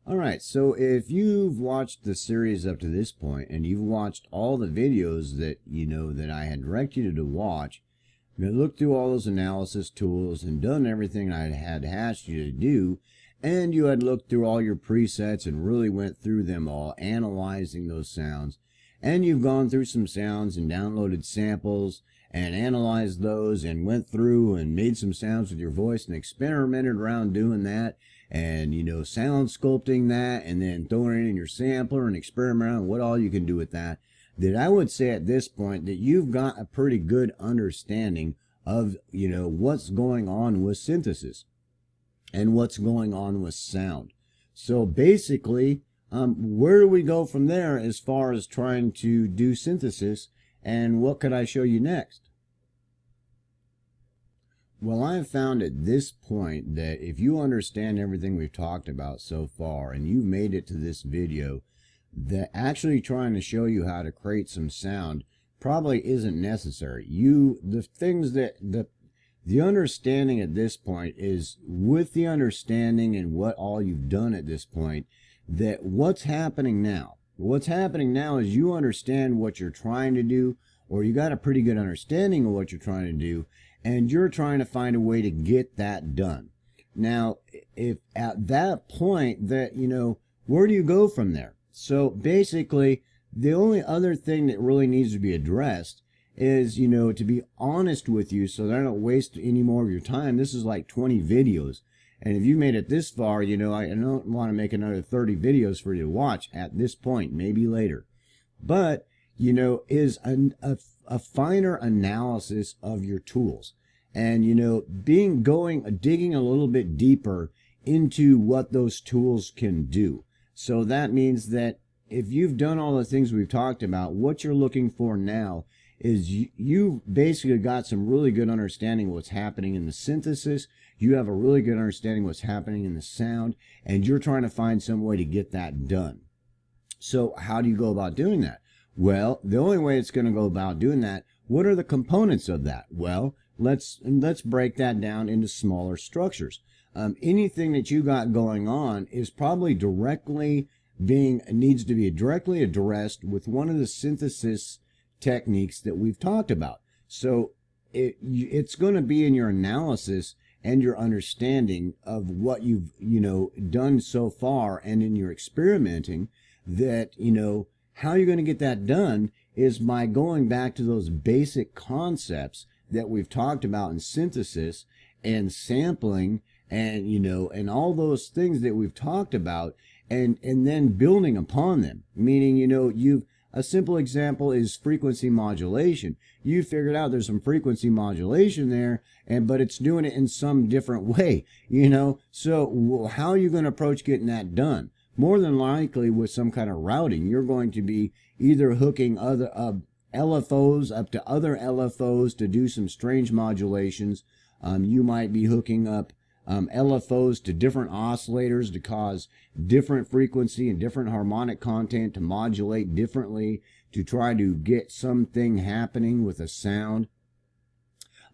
All right, so if you've watched the series up to this point and you've watched all the videos that that I had directed you to watch, you looked through all those analysis tools and done everything I had asked you to do, and you had looked through all your presets and really went through them all, analyzing those sounds, and you've gone through some sounds and downloaded samples and analyzed those and went through and made some sounds with your voice and experimented around doing that, and sound sculpting that, and then throwing it in your sampler and experimenting on what all you can do with that, that I would say at this point that you've got a pretty good understanding of what's going on with synthesis and what's going on with sound. So basically, where do we go from there as far as trying to do synthesis, and what could I show you next? Well, I've found at this point that if you understand everything we've talked about so far and you've made it to this video, that actually trying to show you how to create some sound probably isn't necessary. The understanding at this point is, with the understanding and what all you've done at this point, that what's happening now is you understand what you're trying to do, or you got a pretty good understanding of what you're trying to do, and you're trying to find a way to get that done. Now, if at that point that, where do you go from there? So basically, the only other thing that really needs to be addressed is, to be honest with you so that I don't waste any more of your time. This is like 20 videos. And if you made it this far, I don't want to make another 30 videos for you to watch at this point, maybe later. But, is a finer analysis of your tools, and digging a little bit deeper into what those tools can do. So that means that if you've done all the things we've talked about, what you're looking for now is you've basically got some really good understanding of what's happening in the synthesis. You have a really good understanding of what's happening in the sound, and you're trying to find some way to get that done. So how do you go about doing that? Well, the only way it's going to go about doing that, what are the components of that? Well, let's break that down into smaller structures. Anything that you got going on is probably needs to be directly addressed with one of the synthesis techniques that we've talked about. So it's going to be in your analysis and your understanding of what you've done so far, and in your experimenting, that how you're going to get that done is by going back to those basic concepts that we've talked about in synthesis and sampling, and and all those things that we've talked about, and then building upon them. Meaning, a simple example is frequency modulation. You figured out there's some frequency modulation there, but it's doing it in some different way, So how are you going to approach getting that done? More than likely with some kind of routing. You're going to be either hooking other LFOs up to other LFOs to do some strange modulations. You might be hooking up LFOs to different oscillators to cause different frequency and different harmonic content to modulate differently to try to get something happening with a sound.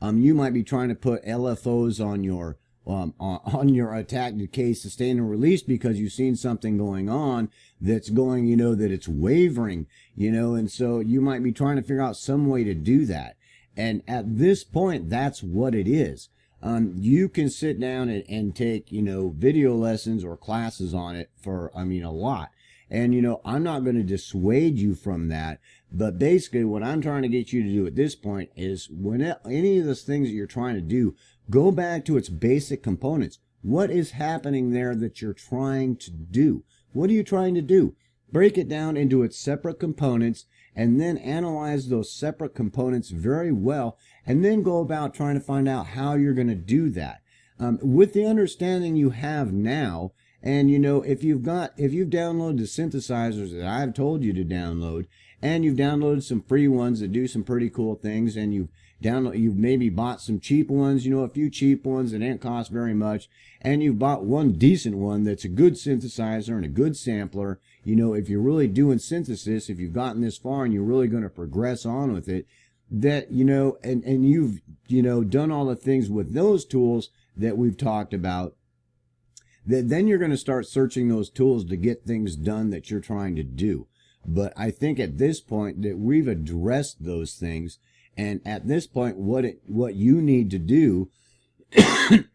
You might be trying to put LFOs on your attack, decay, sustain, and release because you've seen something going on that's going, that it's wavering, and so you might be trying to figure out some way to do that. And at this point, that's what it is. You can sit down and take, video lessons or classes on it for, a lot. And, I'm not going to dissuade you from that. But basically what I'm trying to get you to do at this point is, when any of those things that you're trying to do, go back to its basic components. What is happening there that you're trying to do? What are you trying to do? Break it down into its separate components, and then analyze those separate components very well, and then go about trying to find out how you're going to do that. With the understanding you have now, and if you've downloaded the synthesizers that I've told you to download, and you've downloaded some free ones that do some pretty cool things, and you've maybe bought some cheap ones, a few cheap ones that didn't cost very much, and you've bought one decent one that's a good synthesizer and a good sampler. If you're really doing synthesis, if you've gotten this far and you're really going to progress on with it, that, and you've, done all the things with those tools that we've talked about, then you're going to start searching those tools to get things done that you're trying to do. But I think at this point that we've addressed those things, and at this point what you need to do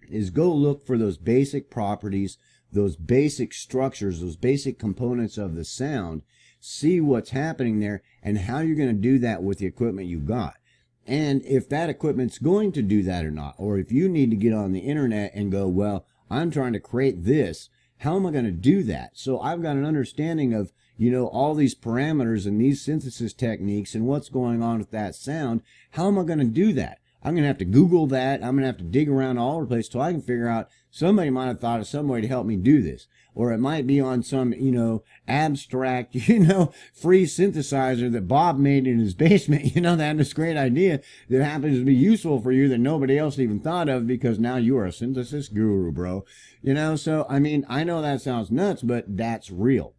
is go look for those basic properties, those basic structures, those basic components of the sound, see what's happening there, and how you're going to do that with the equipment you got. And if that equipment's going to do that or not, or if you need to get on the internet and go, well, I'm trying to create this, how am I going to do that? So I've got an understanding of, all these parameters and these synthesis techniques and what's going on with that sound. How am I going to do that? I'm going to have to Google that. I'm going to have to dig around all over the place till I can figure out, somebody might have thought of some way to help me do this. Or it might be on some, abstract, free synthesizer that Bob made in his basement, that had this great idea that happens to be useful for you that nobody else even thought of, because now you are a synthesis guru, bro. So, I know that sounds nuts, but that's real.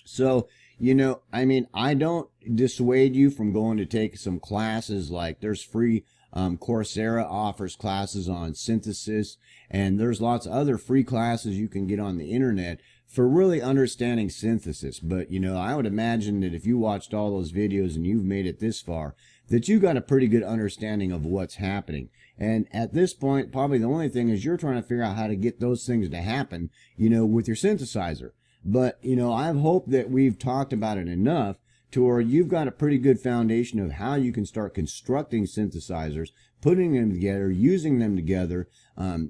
So, I don't dissuade you from going to take some classes. Like there's free Coursera offers classes on synthesis, and there's lots of other free classes you can get on the internet for really understanding synthesis. But, I would imagine that if you watched all those videos and you've made it this far, that you got a pretty good understanding of what's happening. And at this point, probably the only thing is you're trying to figure out how to get those things to happen, with your synthesizer. But, I've hoped that we've talked about it enough to where you've got a pretty good foundation of how you can start constructing synthesizers, putting them together, using them together,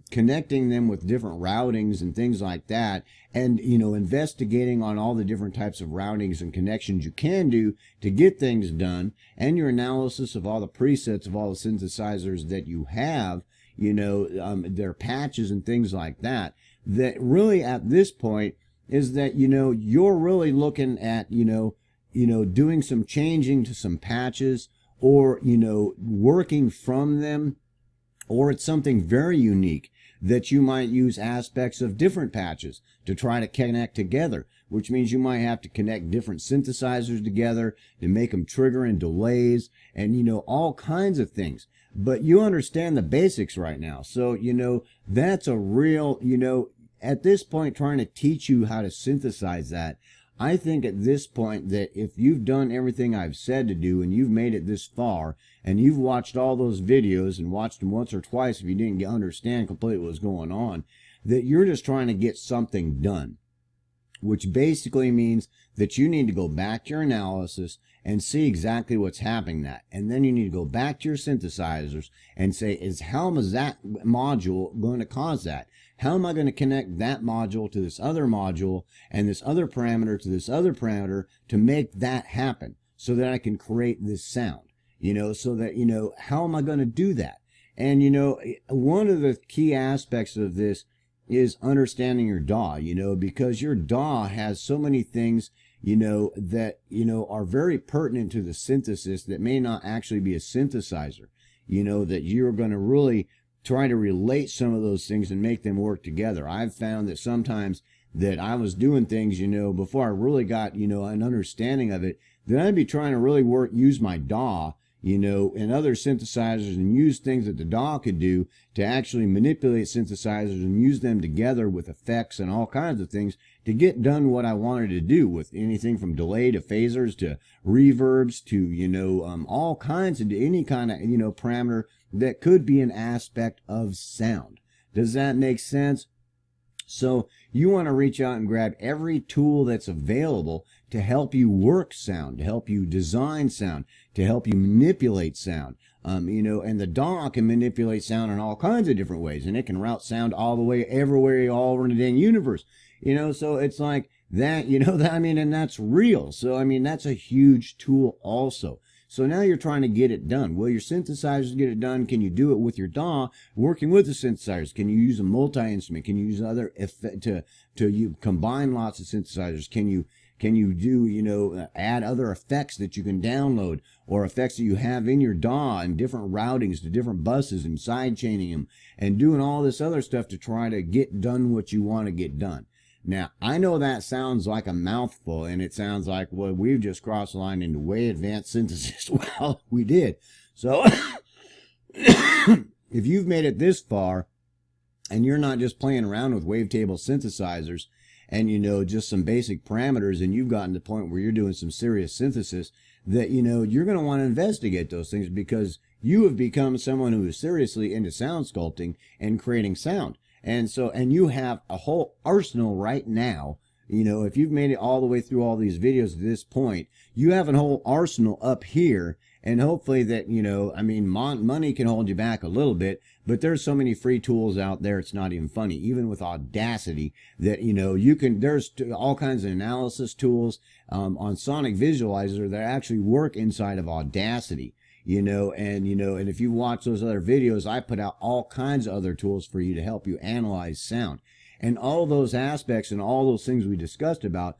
connecting them with different routings and things like that, and, investigating on all the different types of routings and connections you can do to get things done, and your analysis of all the presets of all the synthesizers that you have, their patches and things like that, that really at this point is that, you're really looking at, doing some changing to some patches, or, working from them, or it's something very unique that you might use aspects of different patches to try to connect together, which means you might have to connect different synthesizers together to make them trigger in delays and, all kinds of things. But you understand the basics right now. So, that's a real, at this point, trying to teach you how to synthesize that, I think at this point that if you've done everything I've said to do and you've made it this far and you've watched all those videos and watched them once or twice if you didn't understand completely what was going on, that you're just trying to get something done, which basically means that you need to go back to your analysis and see exactly what's happening that. And then you need to go back to your synthesizers and say, how is that module going to cause that? How am I going to connect that module to this other module and this other parameter to this other parameter to make that happen so that I can create this sound, so that, how am I going to do that? And, one of the key aspects of this is understanding your DAW, because your DAW has so many things, that, are very pertinent to the synthesis that may not actually be a synthesizer, that you're going to really try to relate some of those things and make them work together. I've found that sometimes that I was doing things, before I really got, an understanding of it, that I'd be trying to really use my DAW, and other synthesizers and use things that the DAW could do to actually manipulate synthesizers and use them together with effects and all kinds of things to get done what I wanted to do with anything from delay to phasers to reverbs to, all kinds of any kind of, parameter that could be an aspect of sound. Does that make sense? So you want to reach out and grab every tool that's available to help you work sound, to help you design sound, to help you manipulate sound. And the DAW can manipulate sound in all kinds of different ways, and it can route sound all the way everywhere, all over the dang universe. So it's like that, and that's real. So, that's a huge tool also. So now you're trying to get it done. Will your synthesizers get it done? Can you do it with your DAW working with the synthesizers? Can you use a multi-instrument? Can you use other you combine lots of synthesizers? Can you do, add other effects that you can download, or effects that you have in your DAW and different routings to different buses and side chaining them and doing all this other stuff to try to get done what you want to get done. Now, I know that sounds like a mouthful, and it sounds like, well, we've just crossed the line into way advanced synthesis. Well, we did. So, if you've made it this far, and you're not just playing around with wavetable synthesizers and, just some basic parameters, and you've gotten to the point where you're doing some serious synthesis, that, you're going to want to investigate those things, because you have become someone who is seriously into sound sculpting and creating sound. And you have a whole arsenal right now. If you've made it all the way through all these videos to this point, you have a whole arsenal up here. And hopefully that, money can hold you back a little bit, but there's so many free tools out there, it's not even funny. Even with Audacity, that, there's all kinds of analysis tools on Sonic Visualizer that actually work inside of Audacity. And if you watch those other videos, I put out all kinds of other tools for you to help you analyze sound. And all those aspects and all those things we discussed about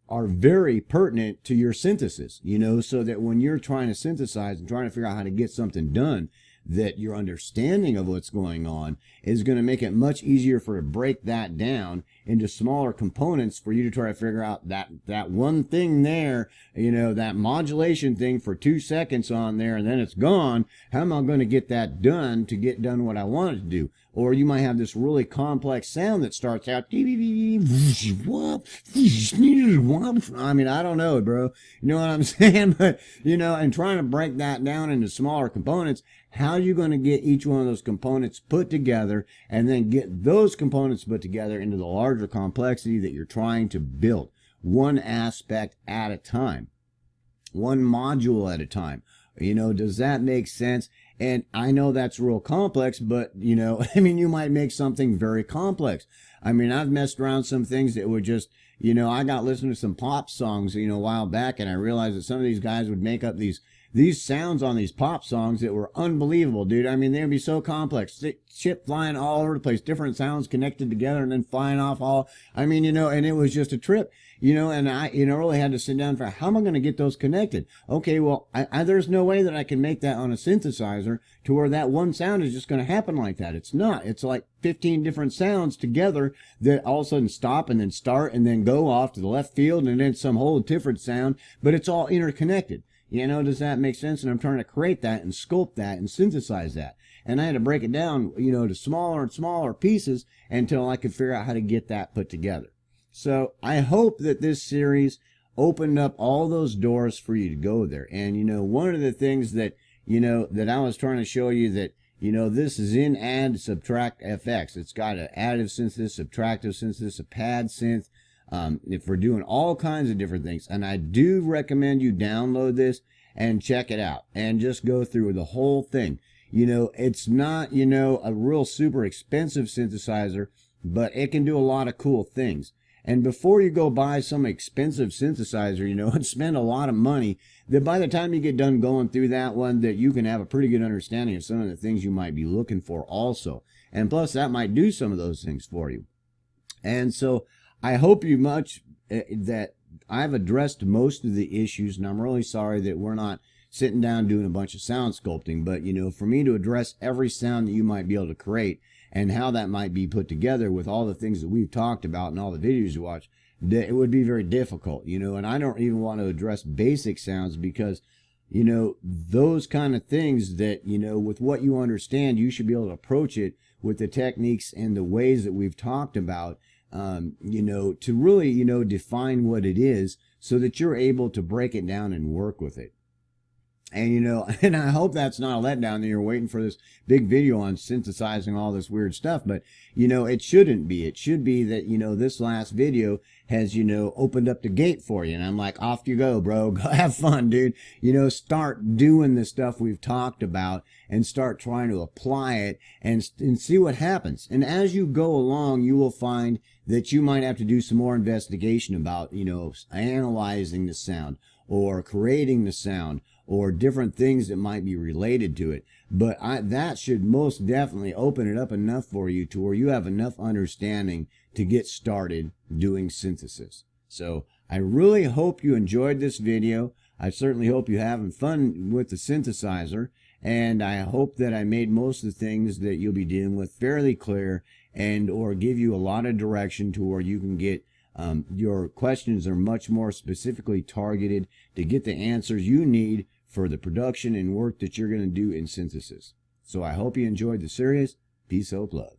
are very pertinent to your synthesis, so that when you're trying to synthesize and trying to figure out how to get something done, that your understanding of what's going on is going to make it much easier for to break that down into smaller components for you to try to figure out that one thing there, that modulation thing for 2 seconds on there, and then it's gone. How am I going to get that done to get done what I want it to do? Or you might have this really complex sound that starts out, I mean, I don't know, bro. You know what I'm saying? But, and trying to break that down into smaller components, how are you going to get each one of those components put together, and then get those components put together into the larger complexity that you're trying to build, one aspect at a time, one module at a time? Does that make sense? And I know that's real complex, but, you might make something very complex. I've messed around some things that would just, I got listening to some pop songs, a while back, and I realized that some of these guys would make up these sounds on these pop songs that were unbelievable, dude. They would be so complex. Shit flying all over the place, different sounds connected together and then flying off all, and it was just a trip, and I, really had to sit down for, how am I going to get those connected? Okay, well, there's no way that I can make that on a synthesizer to where that one sound is just going to happen like that. It's not. It's like 15 different sounds together that all of a sudden stop and then start and then go off to the left field and then some whole different sound, but it's all interconnected. Does that make sense? And I'm trying to create that and sculpt that and synthesize that. And I had to break it down, to smaller and smaller pieces until I could figure out how to get that put together. So I hope that this series opened up all those doors for you to go there. And, one of the things that, that I was trying to show you, that, this is in Add Subtract FX. It's got an additive synthesis, subtractive synthesis, a pad synth, if we're doing all kinds of different things. And I do recommend you download this and check it out and just go through the whole thing. It's not, a real super expensive synthesizer, but it can do a lot of cool things. And before you go buy some expensive synthesizer, and spend a lot of money, that by the time you get done going through that one, that you can have a pretty good understanding of some of the things you might be looking for also. And plus, that might do some of those things for you. And so I hope you much that I've addressed most of the issues, and I'm really sorry that we're not sitting down doing a bunch of sound sculpting. But, for me to address every sound that you might be able to create and how that might be put together with all the things that we've talked about and all the videos you watch, it would be very difficult, and I don't even want to address basic sounds, because, those kind of things that, with what you understand, you should be able to approach it with the techniques and the ways that we've talked about, to really, define what it is so that you're able to break it down and work with it. And, and I hope that's not a letdown that you're waiting for this big video on synthesizing all this weird stuff. But, it shouldn't be. It should be that, this last video has, opened up the gate for you. And I'm like, off you go, bro. Go have fun, dude. Start doing the stuff we've talked about and start trying to apply it and see what happens. And as you go along, you will find that you might have to do some more investigation about, analyzing the sound or creating the sound, or different things that might be related to it. But that should most definitely open it up enough for you to where you have enough understanding to get started doing synthesis. So I really hope you enjoyed this video. I certainly hope you're having fun with the synthesizer. And I hope that I made most of the things that you'll be dealing with fairly clear, and or give you a lot of direction to where you can get your questions are much more specifically targeted to get the answers you need for the production and work that you're going to do in synthesis. So I hope you enjoyed the series. Peace, hope, love.